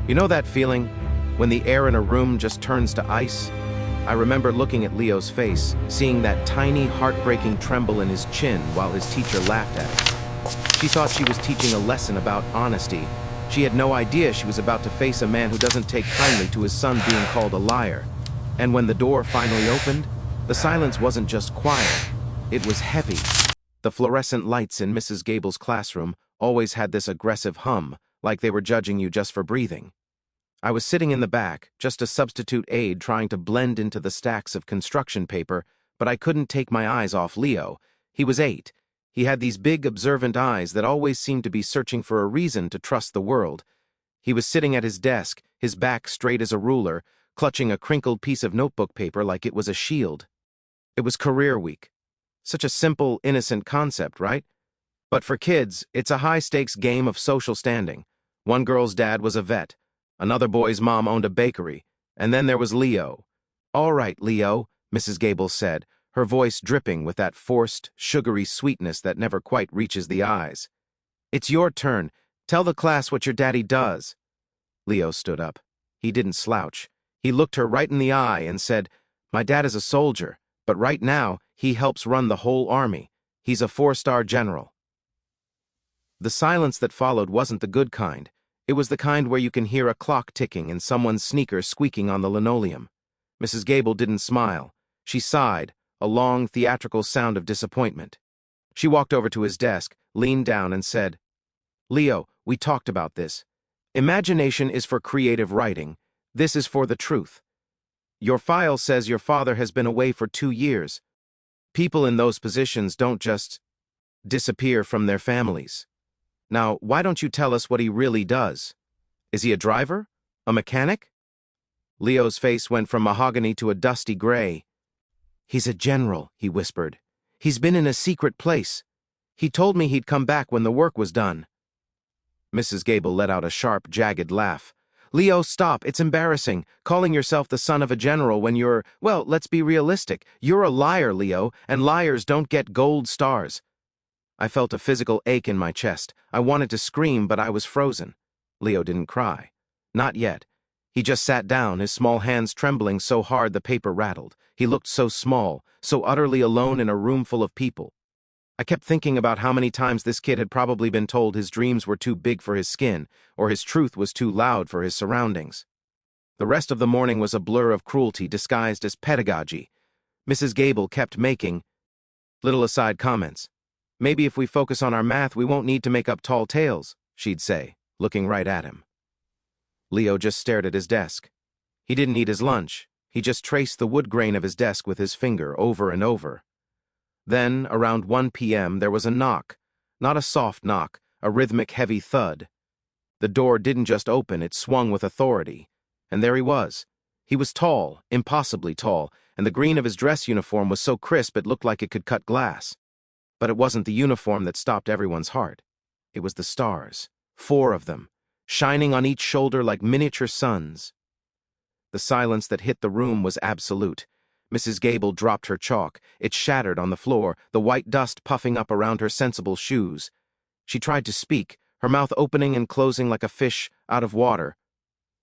You know that feeling when the air in a room just turns to ice? I remember looking at Leo's face, seeing that tiny, heartbreaking tremble in his chin while his teacher laughed at him. She thought she was teaching a lesson about honesty. She had no idea she was about to face a man who doesn't take kindly to his son being called a liar. And when the door finally opened, the silence wasn't just quiet, it was heavy. The fluorescent lights in Mrs. Gable's classroom always had this aggressive hum, like they were judging you just for breathing. I was sitting in the back, just a substitute aide trying to blend into the stacks of construction paper, but I couldn't take my eyes off Leo. He was 8. He had these big, observant eyes that always seemed to be searching for a reason to trust the world. He was sitting at his desk, his back straight as a ruler, clutching a crinkled piece of notebook paper like it was a shield. It was career week. Such a simple, innocent concept, right? But for kids, it's a high-stakes game of social standing. One girl's dad was a vet. Another boy's mom owned a bakery. And then there was Leo. "All right, Leo," Mrs. Gable said, her voice dripping with that forced, sugary sweetness that never quite reaches the eyes. "It's your turn. Tell the class what your daddy does." Leo stood up. He didn't slouch. He looked her right in the eye and said, "My dad is a soldier, but right now he helps run the whole army. He's a 4-star general." The silence that followed wasn't the good kind. It was the kind where you can hear a clock ticking and someone's sneakers squeaking on the linoleum. Mrs. Gable didn't smile. She sighed, a long, theatrical sound of disappointment. She walked over to his desk, leaned down, and said, "Leo, we talked about this. Imagination is for creative writing. This is for the truth. Your file says your father has been away for 2 years. People in those positions don't just disappear from their families. Now, why don't you tell us what he really does? Is he a driver? A mechanic?" Leo's face went from mahogany to a dusty gray. "He's a general," he whispered. "He's been in a secret place. He told me he'd come back when the work was done." Mrs. Gable let out a sharp, jagged laugh. "Leo, stop. It's embarrassing, calling yourself the son of a general when you're, well, let's be realistic. You're a liar, Leo, and liars don't get gold stars." I felt a physical ache in my chest. I wanted to scream, but I was frozen. Leo didn't cry. Not yet. He just sat down, his small hands trembling so hard the paper rattled. He looked so small, so utterly alone in a room full of people. I kept thinking about how many times this kid had probably been told his dreams were too big for his skin, or his truth was too loud for his surroundings. The rest of the morning was a blur of cruelty disguised as pedagogy. Mrs. Gable kept making little aside comments. "Maybe if we focus on our math, we won't need to make up tall tales," she'd say, looking right at him. Leo just stared at his desk. He didn't eat his lunch. He just traced the wood grain of his desk with his finger over and over. Then, around 1 p.m., there was a knock. Not a soft knock, a rhythmic, heavy thud. The door didn't just open, it swung with authority. And there he was. He was tall, impossibly tall, and the green of his dress uniform was so crisp it looked like it could cut glass. But it wasn't the uniform that stopped everyone's heart. It was the stars, 4 of them, shining on each shoulder like miniature suns. The silence that hit the room was absolute. Mrs. Gable dropped her chalk. It shattered on the floor, the white dust puffing up around her sensible shoes. She tried to speak, her mouth opening and closing like a fish out of water.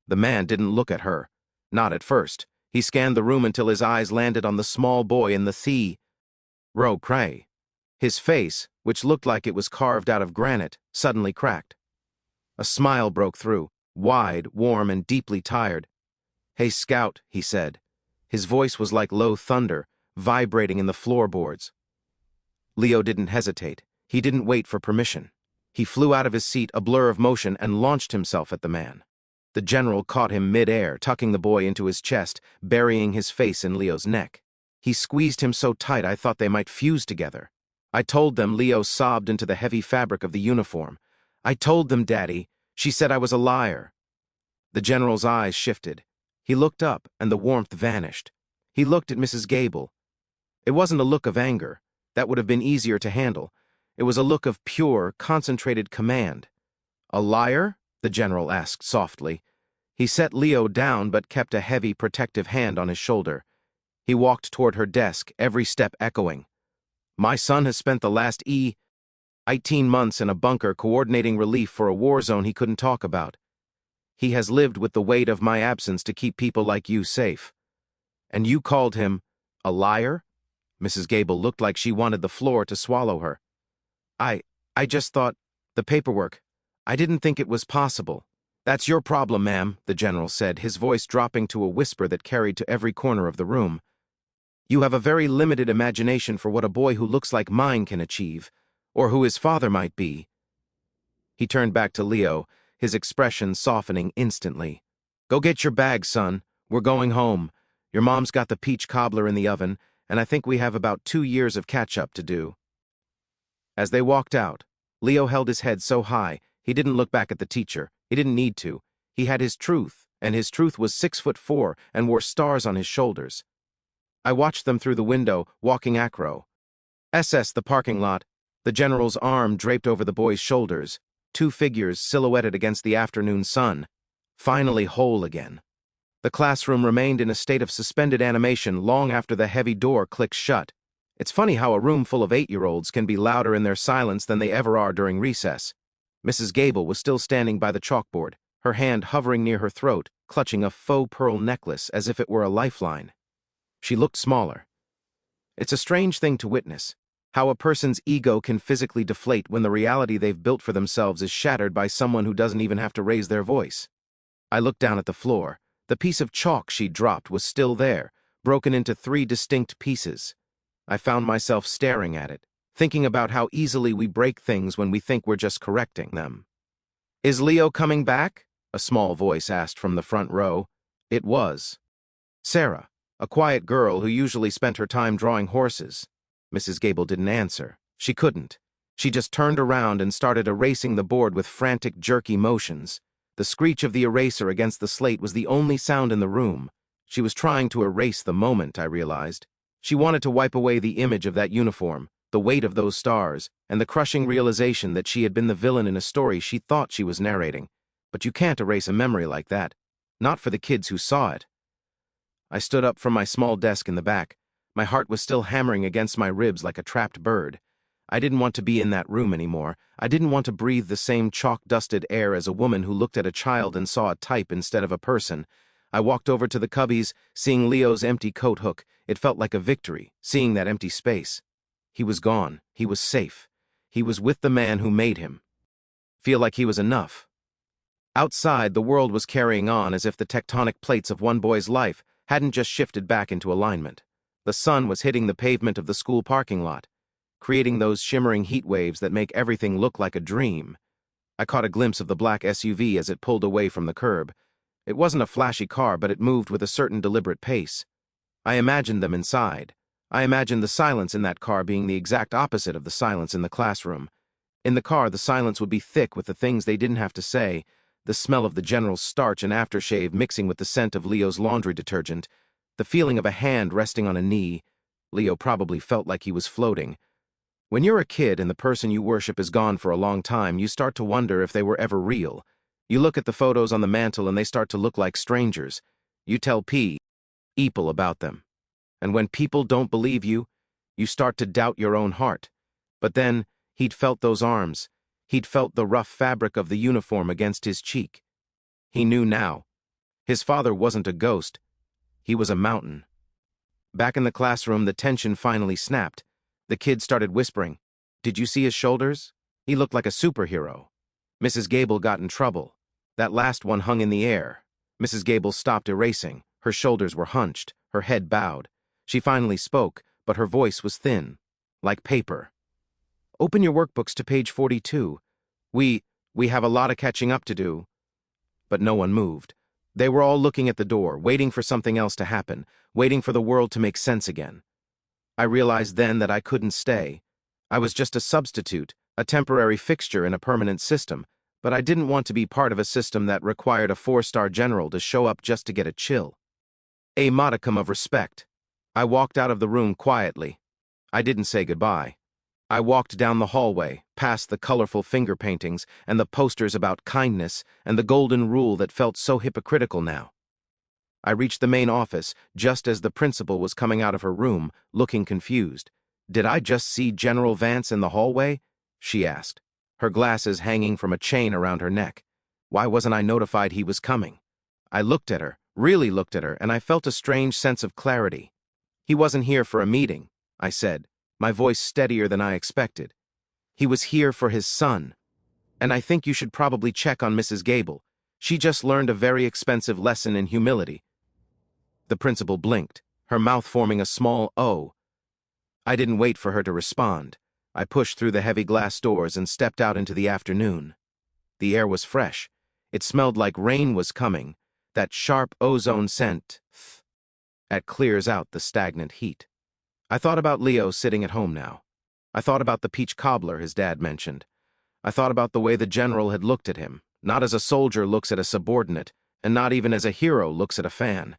The man didn't look at her. Not at first. He scanned the room until his eyes landed on the small boy in the row pray. His face, which looked like it was carved out of granite, suddenly cracked. A smile broke through, wide, warm, and deeply tired. "Hey, Scout," he said. His voice was like low thunder, vibrating in the floorboards. Leo didn't hesitate. He didn't wait for permission. He flew out of his seat, a blur of motion, and launched himself at the man. The general caught him mid-air, tucking the boy into his chest, burying his face in Leo's neck. He squeezed him so tight I thought they might fuse together. "I told them," Leo sobbed into the heavy fabric of the uniform. "I told them, Daddy. She said I was a liar." The general's eyes shifted. He looked up, and the warmth vanished. He looked at Mrs. Gable. It wasn't a look of anger. That would have been easier to handle. It was a look of pure, concentrated command. "A liar?" the general asked softly. He set Leo down but kept a heavy, protective hand on his shoulder. He walked toward her desk, every step echoing. "My son has spent the last 18 months in a bunker coordinating relief for a war zone he couldn't talk about. He has lived with the weight of my absence to keep people like you safe. And you called him a liar? Mrs. Gable looked like she wanted the floor to swallow her. I just thought, the paperwork. I didn't think it was possible. That's your problem, ma'am, the general said, his voice dropping to a whisper that carried to every corner of the room. You have a very limited imagination for what a boy who looks like mine can achieve, or who his father might be. He turned back to Leo, his expression softening instantly. Go get your bag, son. We're going home. Your mom's got the peach cobbler in the oven, and I think we have about 2 years of catch-up to do. As they walked out, Leo held his head so high, he didn't look back at the teacher. He didn't need to. He had his truth, and his truth was 6'4" and wore stars on his shoulders. I watched them through the window, walking acro. The parking lot, the general's arm draped over the boy's shoulders, 2 figures silhouetted against the afternoon sun, finally whole again. The classroom remained in a state of suspended animation long after the heavy door clicked shut. It's funny how a room full of 8-year-olds can be louder in their silence than they ever are during recess. Mrs. Gable was still standing by the chalkboard, her hand hovering near her throat, clutching a faux pearl necklace as if it were a lifeline. She looked smaller. It's a strange thing to witness, how a person's ego can physically deflate when the reality they've built for themselves is shattered by someone who doesn't even have to raise their voice. I looked down at the floor. The piece of chalk she'd dropped was still there, broken into 3 distinct pieces. I found myself staring at it, thinking about how easily we break things when we think we're just correcting them. Is Leo coming back? A small voice asked from the front row. It was Sarah, a quiet girl who usually spent her time drawing horses. Mrs. Gable didn't answer. She couldn't. She just turned around and started erasing the board with frantic, jerky motions. The screech of the eraser against the slate was the only sound in the room. She was trying to erase the moment, I realized. She wanted to wipe away the image of that uniform, the weight of those stars, and the crushing realization that she had been the villain in a story she thought she was narrating. But you can't erase a memory like that. Not for the kids who saw it. I stood up from my small desk in the back. My heart was still hammering against my ribs like a trapped bird. I didn't want to be in that room anymore. I didn't want to breathe the same chalk-dusted air as a woman who looked at a child and saw a type instead of a person. I walked over to the cubbies, seeing Leo's empty coat hook. It felt like a victory, seeing that empty space. He was gone. He was safe. He was with the man who made him. Feel like he was enough. Outside, the world was carrying on as if the tectonic plates of one boy's life hadn't just shifted back into alignment. The sun was hitting the pavement of the school parking lot, creating those shimmering heat waves that make everything look like a dream. I caught a glimpse of the black SUV as it pulled away from the curb. It wasn't a flashy car, but it moved with a certain deliberate pace. I imagined them inside. I imagined the silence in that car being the exact opposite of the silence in the classroom. In the car, the silence would be thick with the things they didn't have to say, the smell of the general's starch and aftershave mixing with the scent of Leo's laundry detergent, the feeling of a hand resting on a knee. Leo probably felt like he was floating. When you're a kid and the person you worship is gone for a long time, you start to wonder if they were ever real. You look at the photos on the mantle and they start to look like strangers. You tell people about them. And when people don't believe you, you start to doubt your own heart. But then, he'd felt those arms. He'd felt the rough fabric of the uniform against his cheek. He knew now. His father wasn't a ghost. He was a mountain. Back in the classroom, the tension finally snapped. The kids started whispering. Did you see his shoulders? He looked like a superhero. Mrs. Gable got in trouble. That last one hung in the air. Mrs. Gable stopped erasing. Her shoulders were hunched, her head bowed. She finally spoke, but her voice was thin, like paper. Open your workbooks to page 42. We have a lot of catching up to do. But no one moved. They were all looking at the door, waiting for something else to happen, waiting for the world to make sense again. I realized then that I couldn't stay. I was just a substitute, a temporary fixture in a permanent system, but I didn't want to be part of a system that required a 4-star general to show up just to get a chill. A modicum of respect. I walked out of the room quietly. I didn't say goodbye. I walked down the hallway, past the colorful finger paintings and the posters about kindness and the golden rule that felt so hypocritical now. I reached the main office just as the principal was coming out of her room, looking confused. Did I just see General Vance in the hallway? She asked, her glasses hanging from a chain around her neck. Why wasn't I notified he was coming? I looked at her, really looked at her, and I felt a strange sense of clarity. He wasn't here for a meeting, I said, my voice steadier than I expected. He was here for his son. And I think you should probably check on Mrs. Gable. She just learned a very expensive lesson in humility. The principal blinked, her mouth forming a small O. I didn't wait for her to respond. I pushed through the heavy glass doors and stepped out into the afternoon. The air was fresh. It smelled like rain was coming, that sharp ozone scent that clears out the stagnant heat. I thought about Leo sitting at home now. I thought about the peach cobbler his dad mentioned. I thought about the way the general had looked at him, not as a soldier looks at a subordinate, and not even as a hero looks at a fan.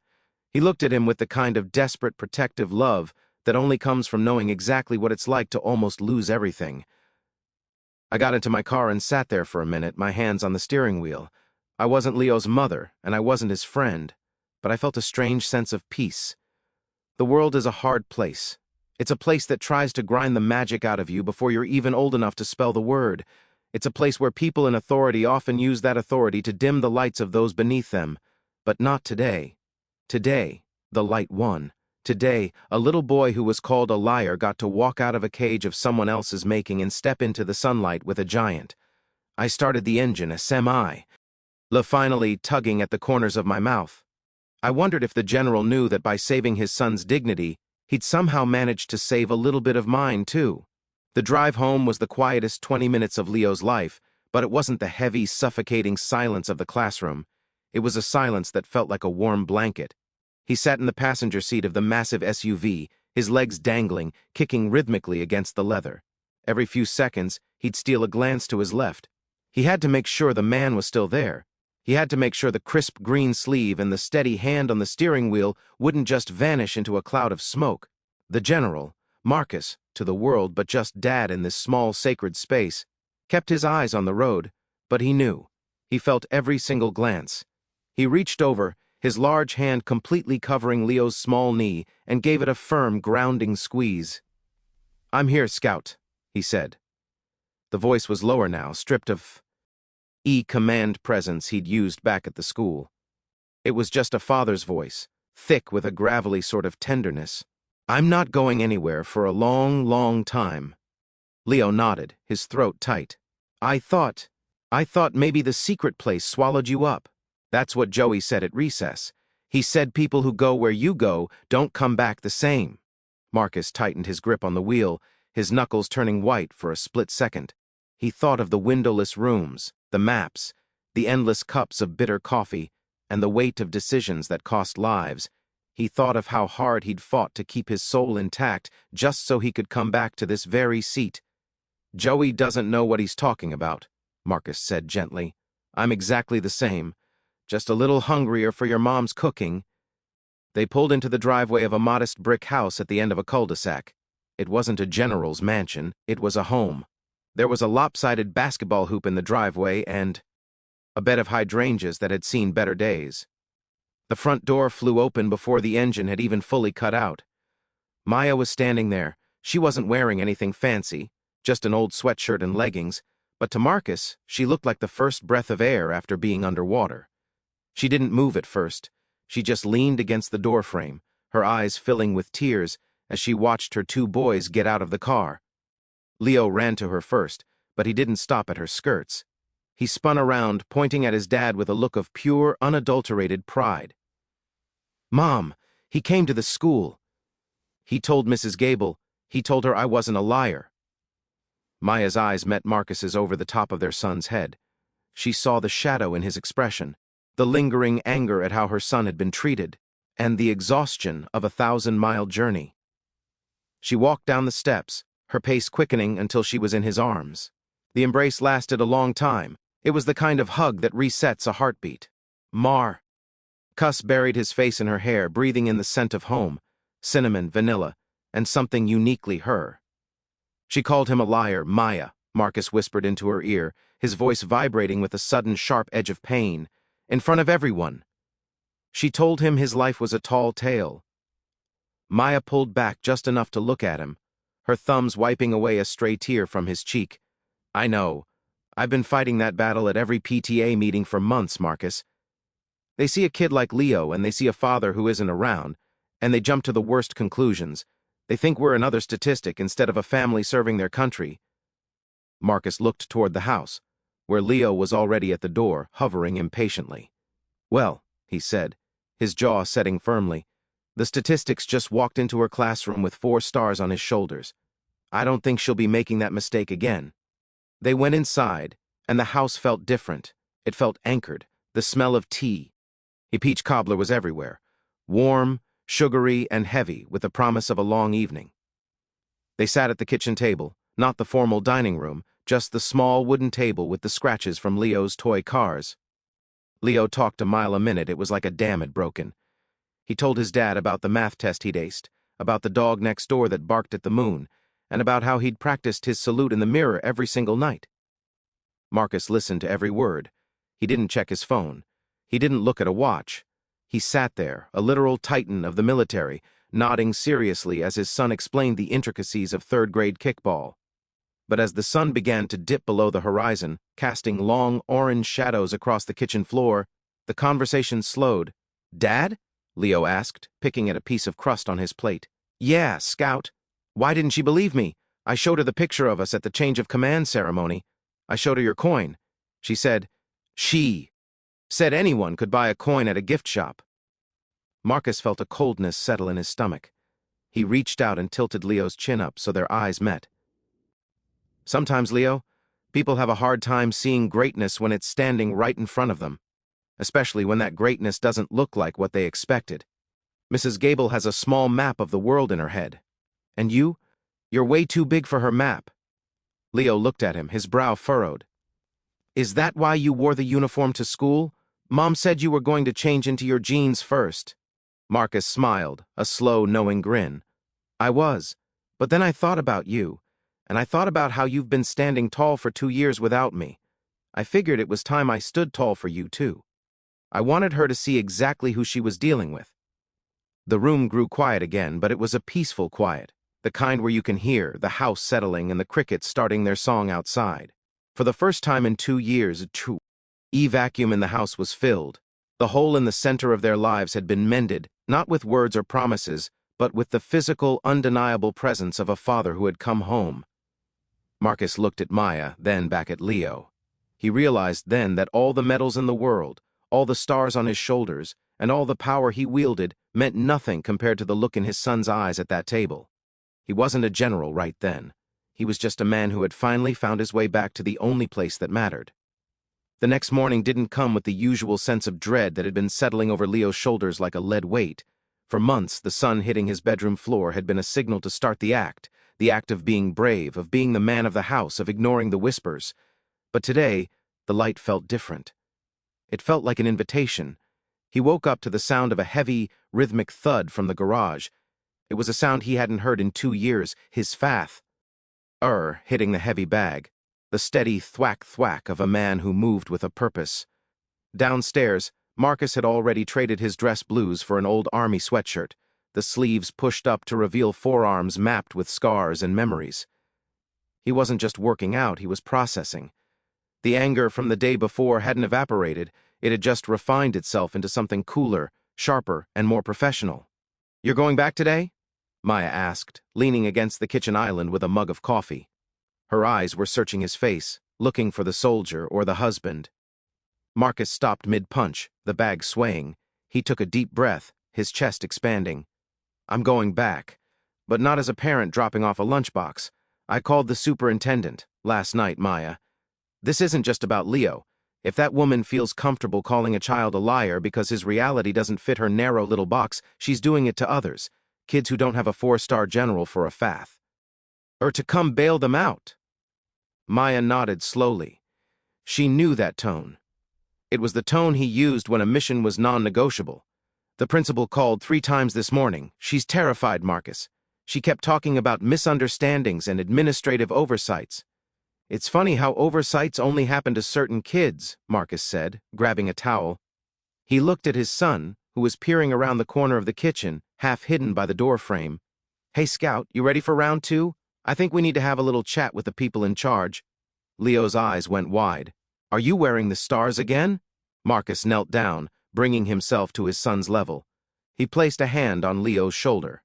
He looked at him with the kind of desperate protective love that only comes from knowing exactly what it's like to almost lose everything. I got into my car and sat there for a minute, my hands on the steering wheel. I wasn't Leo's mother, and I wasn't his friend, but I felt a strange sense of peace. The world is a hard place. It's a place that tries to grind the magic out of you before you're even old enough to spell the word. It's a place where people in authority often use that authority to dim the lights of those beneath them. But not today. Today, the light won. Today, a little boy who was called a liar got to walk out of a cage of someone else's making and step into the sunlight with a giant. I started the engine, a semi, finally tugging at the corners of my mouth. I wondered if the general knew that by saving his son's dignity, he'd somehow managed to save a little bit of mine, too. The drive home was the quietest 20 minutes of Leo's life, but it wasn't the heavy, suffocating silence of the classroom. It was a silence that felt like a warm blanket. He sat in the passenger seat of the massive SUV, his legs dangling, kicking rhythmically against the leather. Every few seconds, he'd steal a glance to his left. He had to make sure the man was still there. He had to make sure the crisp green sleeve and the steady hand on the steering wheel wouldn't just vanish into a cloud of smoke. The general, Marcus, to the world but just Dad in this small sacred space, kept his eyes on the road, but he knew. He felt every single glance. He reached over, his large hand completely covering Leo's small knee, and gave it a firm, grounding squeeze. "I'm here, Scout," he said. The voice was lower now, stripped of command presence he'd used back at the school. It was just a father's voice, thick with a gravelly sort of tenderness. "I'm not going anywhere for a long, long time." Leo nodded, his throat tight. I thought maybe the secret place swallowed you up. That's what Joey said at recess. He said people who go where you go don't come back the same." Marcus tightened his grip on the wheel, his knuckles turning white for a split second. He thought of the windowless rooms, the maps, the endless cups of bitter coffee, and the weight of decisions that cost lives. He thought of how hard he'd fought to keep his soul intact just so he could come back to this very seat. "Joey doesn't know what he's talking about," Marcus said gently. "I'm exactly the same. Just a little hungrier for your mom's cooking." They pulled into the driveway of a modest brick house at the end of a cul-de-sac. It wasn't a general's mansion, it was a home. There was a lopsided basketball hoop in the driveway and a bed of hydrangeas that had seen better days. The front door flew open before the engine had even fully cut out. Maya was standing there. She wasn't wearing anything fancy, just an old sweatshirt and leggings, but to Marcus, she looked like the first breath of air after being underwater. She didn't move at first. She just leaned against the doorframe, her eyes filling with tears as she watched her two boys get out of the car. Leo ran to her first, but he didn't stop at her skirts. He spun around, pointing at his dad with a look of pure, unadulterated pride. "Mom, he came to the school. He told Mrs. Gable, he told her I wasn't a liar." Maya's eyes met Marcus's over the top of their son's head. She saw the shadow in his expression, the lingering anger at how her son had been treated, and the exhaustion of a 1,000-mile journey. She walked down the steps, her pace quickening until she was in his arms. The embrace lasted a long time. It was the kind of hug that resets a heartbeat. Cuss buried his face in her hair, breathing in the scent of home, cinnamon, vanilla, and something uniquely her. "She called him a liar, Maya," Marcus whispered into her ear, his voice vibrating with a sudden sharp edge of pain. "In front of everyone. She told him his life was a tall tale." Maya pulled back just enough to look at him, her thumbs wiping away a stray tear from his cheek. "I know. I've been fighting that battle at every PTA meeting for months, Marcus. They see a kid like Leo and they see a father who isn't around, and they jump to the worst conclusions. They think we're another statistic instead of a family serving their country. Marcus looked toward the house, where Leo was already at the door, hovering impatiently. Well, he said, his jaw setting firmly, the statistics just walked into her classroom with 4 stars on his shoulders. I don't think she'll be making that mistake again. They went inside, and the house felt different. It felt anchored, the smell of tea. A peach cobbler was everywhere, warm, sugary, and heavy, with the promise of a long evening. They sat at the kitchen table, not the formal dining room, just the small wooden table with the scratches from Leo's toy cars. Leo talked a mile a minute. It was like a dam had broken. He told his dad about the math test he'd aced, about the dog next door that barked at the moon, and about how he'd practiced his salute in the mirror every single night. Marcus listened to every word. He didn't check his phone. He didn't look at a watch. He sat there, a literal titan of the military, nodding seriously as his son explained the intricacies of third-grade kickball. But as the sun began to dip below the horizon, casting long orange shadows across the kitchen floor, the conversation slowed. "Dad?" Leo asked, picking at a piece of crust on his plate. "Yeah, Scout. Why didn't she believe me? I showed her the picture of us at the change of command ceremony. I showed her your coin. She said anyone could buy a coin at a gift shop." Marcus felt a coldness settle in his stomach. He reached out and tilted Leo's chin up so their eyes met. "Sometimes, Leo, people have a hard time seeing greatness when it's standing right in front of them, especially when that greatness doesn't look like what they expected. Mrs. Gable has a small map of the world in her head. And you're way too big for her map." Leo looked at him, his brow furrowed. "Is that why you wore the uniform to school? Mom said you were going to change into your jeans first." Marcus smiled, a slow, knowing grin. "I was, but then I thought about you, and I thought about how you've been standing tall for 2 years without me. I figured it was time I stood tall for you, too." I wanted her to see exactly who she was dealing with. The room grew quiet again, but it was a peaceful quiet, the kind where you can hear the house settling and the crickets starting their song outside. For the first time in 2 years, a vacuum in the house was filled. The hole in the center of their lives had been mended, not with words or promises, but with the physical, undeniable presence of a father who had come home. Marcus looked at Maya, then back at Leo. He realized then that all the medals in the world, all the stars on his shoulders, and all the power he wielded meant nothing compared to the look in his son's eyes at that table. He wasn't a general right then. He was just a man who had finally found his way back to the only place that mattered. The next morning didn't come with the usual sense of dread that had been settling over Leo's shoulders like a lead weight. For months, the sun hitting his bedroom floor had been a signal to start the act of being brave, of being the man of the house, of ignoring the whispers. But today, the light felt different. It felt like an invitation. He woke up to the sound of a heavy, rhythmic thud from the garage. It was a sound he hadn't heard in 2 years, his fath. Hitting the heavy bag, the steady thwack-thwack of a man who moved with a purpose. Downstairs, Marcus had already traded his dress blues for an old army sweatshirt, the sleeves pushed up to reveal forearms mapped with scars and memories. He wasn't just working out, he was processing. The anger from the day before hadn't evaporated, it had just refined itself into something cooler, sharper, and more professional. "You're going back today?" Maya asked, leaning against the kitchen island with a mug of coffee. Her eyes were searching his face, looking for the soldier or the husband. Marcus stopped mid-punch, the bag swaying. He took a deep breath, his chest expanding. "I'm going back, but not as a parent dropping off a lunchbox. I called the superintendent last night, Maya. This isn't just about Leo. If that woman feels comfortable calling a child a liar because his reality doesn't fit her narrow little box, she's doing it to others, kids who don't have a 4-star general for a fath. Or to come bail them out." Maya nodded slowly. She knew that tone. It was the tone he used when a mission was non-negotiable. "The principal called 3 times this morning. She's terrified, Marcus. She kept talking about misunderstandings and administrative oversights." "It's funny how oversights only happen to certain kids," Marcus said, grabbing a towel. He looked at his son, who was peering around the corner of the kitchen, half hidden by the door frame. "Hey, Scout, you ready for round 2? I think we need to have a little chat with the people in charge." Leo's eyes went wide. "Are you wearing the stars again?" Marcus knelt down, bringing himself to his son's level. He placed a hand on Leo's shoulder.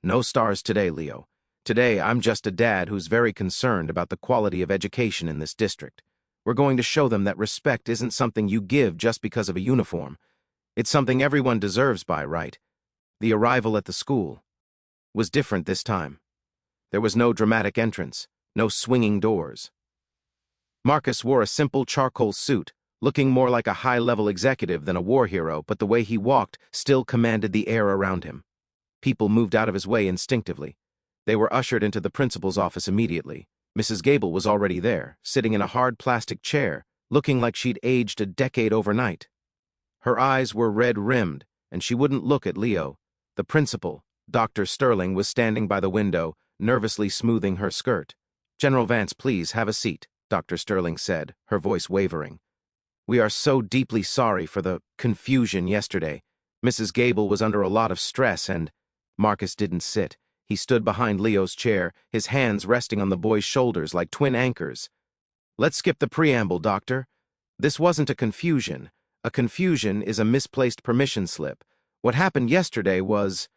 "No stars today, Leo. Today, I'm just a dad who's very concerned about the quality of education in this district. We're going to show them that respect isn't something you give just because of a uniform. It's something everyone deserves by right." The arrival at the school was different this time. There was no dramatic entrance, no swinging doors. Marcus wore a simple charcoal suit, looking more like a high-level executive than a war hero, but the way he walked still commanded the air around him. People moved out of his way instinctively. They were ushered into the principal's office immediately. Mrs. Gable was already there, sitting in a hard plastic chair, looking like she'd aged a decade overnight. Her eyes were red-rimmed, and she wouldn't look at Leo. The principal, Dr. Sterling, was standing by the window, nervously smoothing her skirt. "General Vance, please, have a seat," Dr. Sterling said, her voice wavering. "We are so deeply sorry for the confusion yesterday. Mrs. Gable was under a lot of stress and—" Marcus didn't sit. He stood behind Leo's chair, his hands resting on the boy's shoulders like twin anchors. "Let's skip the preamble, Doctor. This wasn't a confusion. A confusion is a misplaced permission slip. What happened yesterday was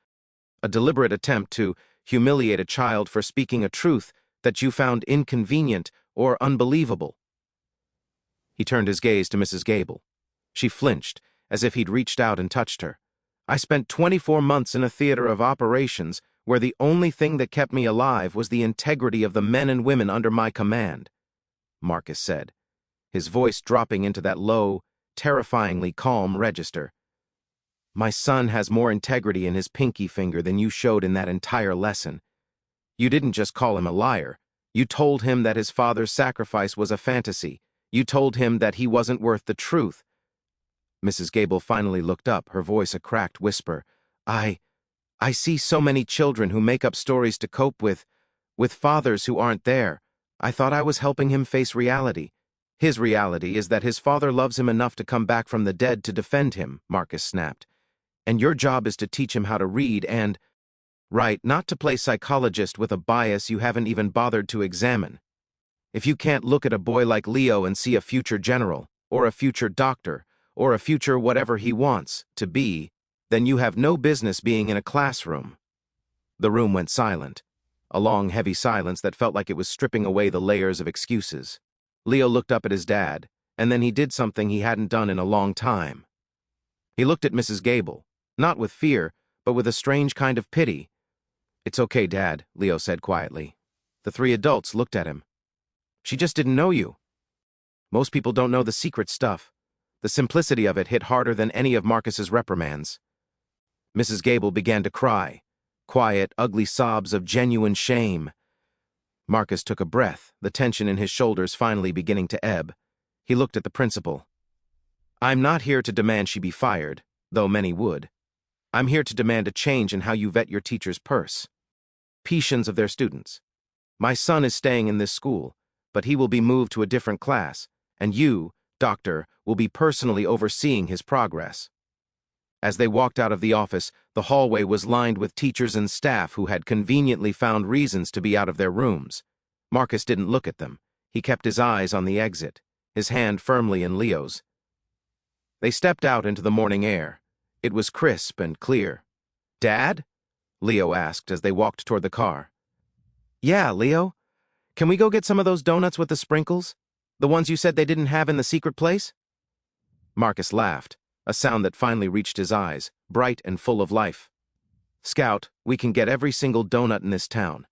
a deliberate attempt to humiliate a child for speaking a truth that you found inconvenient or unbelievable." He turned his gaze to Mrs. Gable. She flinched, as if he'd reached out and touched her. "I spent 24 months in a theater of operations where the only thing that kept me alive was the integrity of the men and women under my command," Marcus said, his voice dropping into that low, terrifyingly calm register. "My son has more integrity in his pinky finger than you showed in that entire lesson. You didn't just call him a liar. You told him that his father's sacrifice was a fantasy. You told him that he wasn't worth the truth." Mrs. Gable finally looked up, her voice a cracked whisper. I see so many children who make up stories to cope with fathers who aren't there. I thought I was helping him face reality. His reality is that his father loves him enough to come back from the dead to defend him," Marcus snapped. "And your job is to teach him how to read and write, not to play psychologist with a bias you haven't even bothered to examine. If you can't look at a boy like Leo and see a future general, or a future doctor, or a future whatever he wants to be, then you have no business being in a classroom." The room went silent, a long, heavy silence that felt like it was stripping away the layers of excuses. Leo looked up at his dad, and then he did something he hadn't done in a long time. He looked at Mrs. Gable, not with fear, but with a strange kind of pity. "It's okay, Dad," Leo said quietly. The three adults looked at him. "She just didn't know you. Most people don't know the secret stuff." The simplicity of it hit harder than any of Marcus's reprimands. Mrs. Gable began to cry, quiet, ugly sobs of genuine shame. Marcus took a breath, the tension in his shoulders finally beginning to ebb. He looked at the principal. "I'm not here to demand she be fired, though many would. I'm here to demand a change in how you vet your teachers' patience of their students. My son is staying in this school, but he will be moved to a different class, and you, Doctor, will be personally overseeing his progress." As they walked out of the office, the hallway was lined with teachers and staff who had conveniently found reasons to be out of their rooms. Marcus didn't look at them. He kept his eyes on the exit, his hand firmly in Leo's. They stepped out into the morning air. It was crisp and clear. "Dad?" Leo asked as they walked toward the car. "Yeah, Leo. Can we go get some of those donuts with the sprinkles? The ones you said they didn't have in the secret place?" Marcus laughed, a sound that finally reached his eyes, bright and full of life. "Scout, we can get every single donut in this town.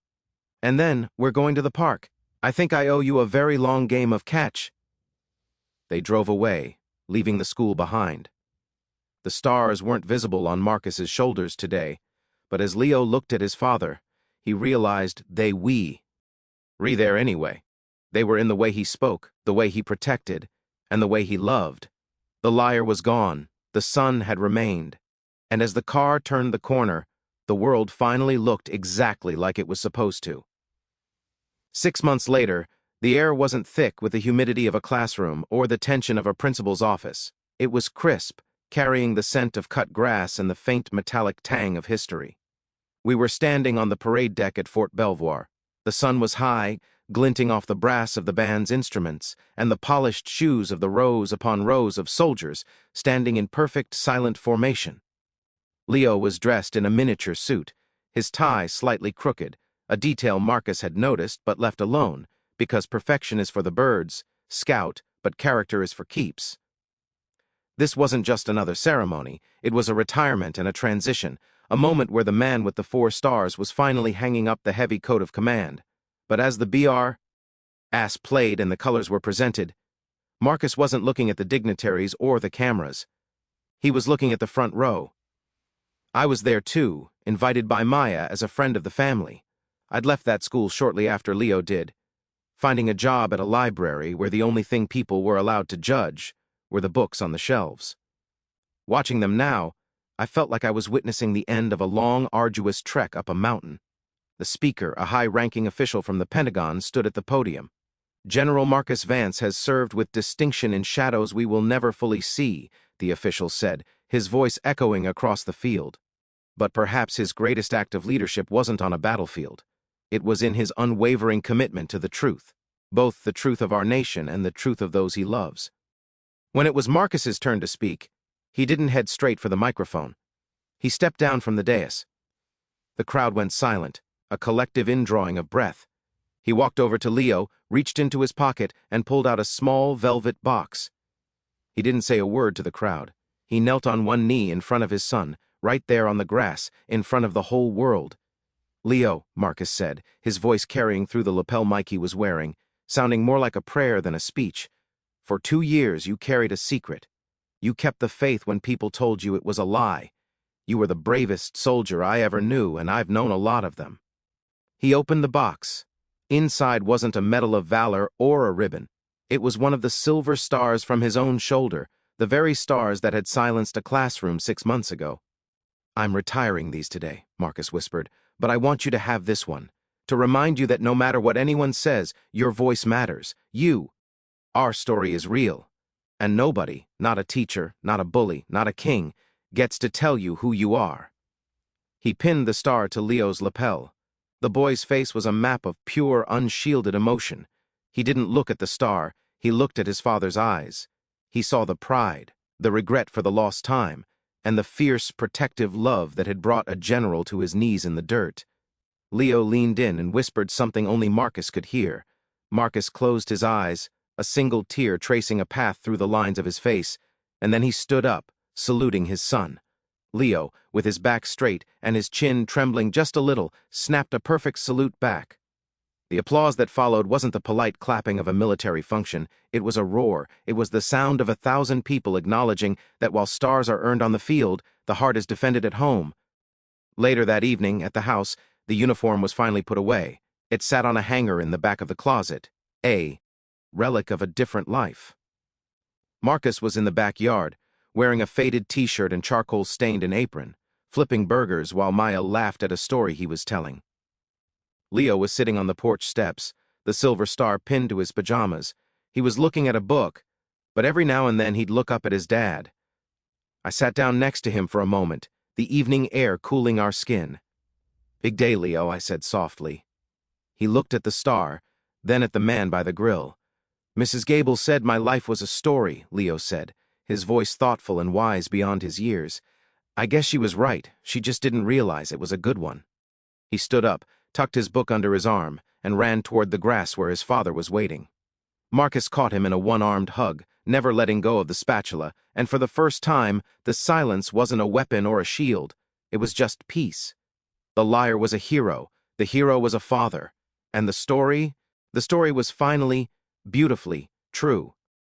And then, we're going to the park. I think I owe you a very long game of catch." They drove away, leaving the school behind. The stars weren't visible on Marcus's shoulders today, but as Leo looked at his father, he realized they were there anyway. They were in the way he spoke, the way he protected, and the way he loved. The liar was gone, the sun had remained, and as the car turned the corner, the world finally looked exactly like it was supposed to. 6 months later, the air wasn't thick with the humidity of a classroom or the tension of a principal's office. It was crisp, carrying the scent of cut grass and the faint metallic tang of history. We were standing on the parade deck at Fort Belvoir. The sun was high, glinting off the brass of the band's instruments, and the polished shoes of the rows upon rows of soldiers standing in perfect silent formation. Leo was dressed in a miniature suit, his tie slightly crooked, a detail Marcus had noticed but left alone, because perfection is for the birds, scout, but character is for keeps. This wasn't just another ceremony, it was a retirement and a transition, a moment where the man with the 4 stars was finally hanging up the heavy coat of command. But as the BR played and the colors were presented, Marcus wasn't looking at the dignitaries or the cameras. He was looking at the front row. I was there too, invited by Maya as a friend of the family. I'd left that school shortly after Leo did, finding a job at a library where the only thing people were allowed to judge were the books on the shelves. Watching them now, I felt like I was witnessing the end of a long, arduous trek up a mountain. The speaker, a high-ranking official from the Pentagon, stood at the podium. "General Marcus Vance has served with distinction in shadows we will never fully see," the official said, his voice echoing across the field. But perhaps his greatest act of leadership wasn't on a battlefield. It was in his unwavering commitment to the truth, both the truth of our nation and the truth of those he loves. When it was Marcus's turn to speak, he didn't head straight for the microphone. He stepped down from the dais. The crowd went silent, a collective indrawing of breath. He walked over to Leo, reached into his pocket, and pulled out a small velvet box. He didn't say a word to the crowd. He knelt on one knee in front of his son, right there on the grass, in front of the whole world. "Leo," Marcus said, his voice carrying through the lapel mic he was wearing, sounding more like a prayer than a speech. "For 2 years you carried a secret. You kept the faith when people told you it was a lie. You were the bravest soldier I ever knew, and I've known a lot of them." He opened the box. Inside wasn't a Medal of Valor or a ribbon. It was one of the silver stars from his own shoulder, the very stars that had silenced a classroom 6 months ago. "I'm retiring these today," Marcus whispered, "but I want you to have this one, to remind you that no matter what anyone says, your voice matters. Our story is real. And nobody, not a teacher, not a bully, not a king, gets to tell you who you are." He pinned the star to Leo's lapel. The boy's face was a map of pure, unshielded emotion. He didn't look at the star, he looked at his father's eyes. He saw the pride, the regret for the lost time, and the fierce, protective love that had brought a general to his knees in the dirt. Leo leaned in and whispered something only Marcus could hear. Marcus closed his eyes, a single tear tracing a path through the lines of his face, and then he stood up, saluting his son. Leo, with his back straight and his chin trembling just a little, snapped a perfect salute back. The applause that followed wasn't the polite clapping of a military function, it was a roar. It was the sound of 1,000 people acknowledging that while stars are earned on the field, the heart is defended at home. Later that evening, at the house, the uniform was finally put away. It sat on a hanger in the back of the closet, a relic of a different life. Marcus was in the backyard, wearing a faded t-shirt and charcoal-stained an apron, flipping burgers while Maya laughed at a story he was telling. Leo was sitting on the porch steps, the silver star pinned to his pajamas. He was looking at a book, but every now and then he'd look up at his dad. I sat down next to him for a moment, the evening air cooling our skin. "Big day, Leo," I said softly. He looked at the star, then at the man by the grill. "Mrs. Gable said my life was a story," Leo said, his voice thoughtful and wise beyond his years. "I guess she was right, she just didn't realize it was a good one." He stood up, tucked his book under his arm, and ran toward the grass where his father was waiting. Marcus caught him in a one-armed hug, never letting go of the spatula, and for the first time, the silence wasn't a weapon or a shield. It was just peace. The liar was a hero, the hero was a father, and the story was finally, beautifully, true.